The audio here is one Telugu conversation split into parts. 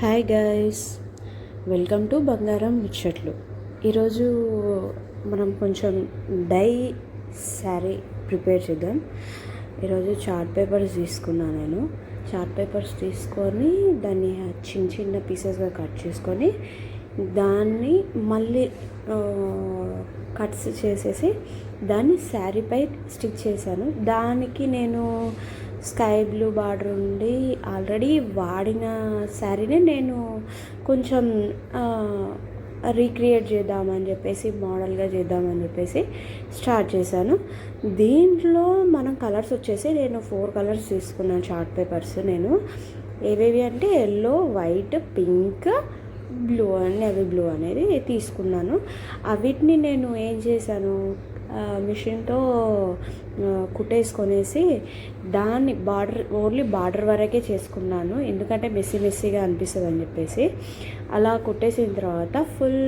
హాయ్ గైస్, వెల్కమ్ టు బంగారం ముచ్చట్లు. ఈరోజు మనం కొంచెం డై శారీ ప్రిపేర్ చేద్దాం. ఈరోజు చార్ట్ పేపర్స్ తీసుకున్నాను. నేను చార్ట్ పేపర్స్ తీసుకొని దాన్ని చిన్న చిన్న పీసెస్గా కట్ చేసుకొని దాన్ని మళ్ళీ కట్స్ చేసేసి దాన్ని శారీపై స్టిచ్ చేశాను. దానికి నేను స్కై బ్లూ బార్డర్ ఉండి ఆల్రెడీ వాడిన శారీని నేను కొంచెం రీక్రియేట్ చేద్దామని చెప్పేసి, మోడల్గా చేద్దామని చెప్పేసి స్టార్ట్ చేశాను. దీంట్లో మనం కలర్స్ వచ్చేసి నేను 4 కలర్స్ తీసుకున్నాను చార్ట్ పేపర్స్. నేను ఏవేవి అంటే yellow, white, pink, blue navy blue అనేది తీసుకున్నాను. వీటిని నేను ఏం చేశాను, మిషన్తో కుట్టేసుకొనేసి దాన్ని ఓన్లీ బార్డర్ వరకే చేసుకున్నాను. ఎందుకంటే మెస్సీగా అనిపిస్తుంది అని చెప్పేసి అలా కుట్టేసిన తర్వాత ఫుల్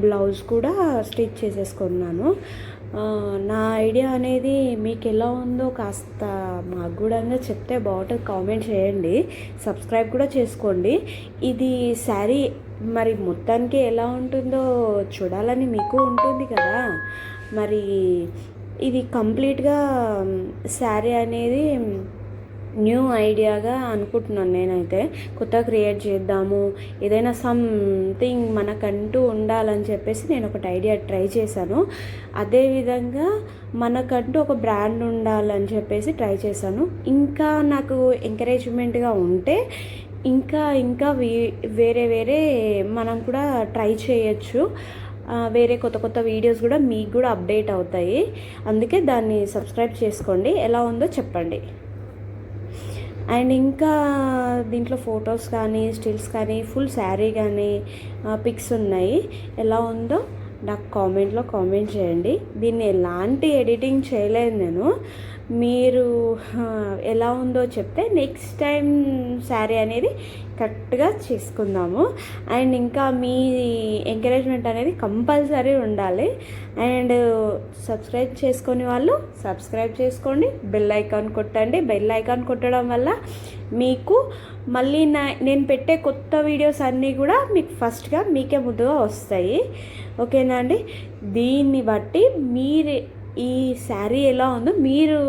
బ్లౌజ్ కూడా స్టిచ్ చేసేసుకున్నాను. నా ఐడియా అనేది మీకు ఎలా ఉందో కాస్త మాకు కూడా చెప్తే బాగుంటుంది. కామెంట్ చేయండి, సబ్స్క్రైబ్ కూడా చేసుకోండి. ఇది శారీ మరి మొత్తానికి ఎలా ఉంటుందో చూడాలని మీకు ఉంటుంది కదా. మరి ఇది కంప్లీట్గా శారీ అనేది న్యూ ఐడియాగా అనుకుంటున్నాను. నేనైతే కొత్తగా క్రియేట్ చేద్దాము, ఏదైనా సంథింగ్ మనకంటూ ఉండాలని చెప్పేసి నేను ఒకటి ఐడియా ట్రై చేశాను. అదేవిధంగా మనకంటూ ఒక బ్రాండ్ ఉండాలని చెప్పేసి ట్రై చేశాను. ఇంకా నాకు ఎంకరేజ్మెంట్గా ఉంటే ఇంకా వేరే మనం కూడా ట్రై చేయొచ్చు. వేరే కొత్త వీడియోస్ కూడా మీకు కూడా అప్డేట్ అవుతాయి. అందుకే దాన్ని సబ్స్క్రైబ్ చేసుకోండి. ఎలా ఉందో చెప్పండి. అండ్ ఇంకా దీంట్లో ఫొటోస్ కానీ, స్టిల్స్ కానీ, ఫుల్ శారీ కానీ, పిక్స్ ఉన్నాయి. ఎలా ఉందో నాకు కామెంట్లో కామెంట్ చేయండి. దీన్ని ఎలాంటి ఎడిటింగ్ చేయలేదు నేను. మీరు ఎలా ఉందో చెప్తే నెక్స్ట్ టైం శారీ అనేది కరెక్ట్గా చేసుకుందాము. అండ్ ఇంకా మీ ఎంకరేజ్మెంట్ అనేది కంపల్సరీ ఉండాలి. అండ్ సబ్స్క్రైబ్ చేసుకునే వాళ్ళు సబ్స్క్రైబ్ చేసుకోండి, బెల్ ఐకాన్ కొట్టండి. బెల్ ఐకాన్ కొట్టడం వల్ల మీకు మళ్ళీ నేను పెట్టే కొత్త వీడియోస్ అన్నీ కూడా మీకు ఫస్ట్గా మీకే ముందుగా వస్తాయి. ఓకేనా అండి? దీన్ని బట్టి మీరు ఈ శారీ ఎలా ఉందో మీరు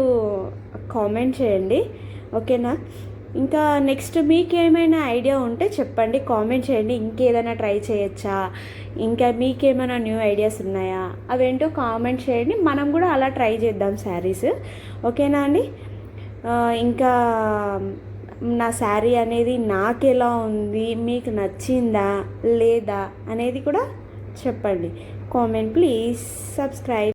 కామెంట్ చేయండి. ఓకేనా? ఇంకా నెక్స్ట్ మీకు ఏమైనా ఐడియా ఉంటే చెప్పండి, కామెంట్ చేయండి. ఇంకేదైనా ట్రై చేయొచ్చా, ఇంకా మీకేమైనా న్యూ ఐడియాస్ ఉన్నాయా, అవేంటో కామెంట్ చేయండి. మనం కూడా అలా ట్రై చేద్దాం శారీస్. ఓకేనా అండి? ఇంకా నా శారీ అనేది నాకు ఎలా ఉంది, మీకు నచ్చిందా లేదా అనేది కూడా చెప్పండి. Comment please, subscribe.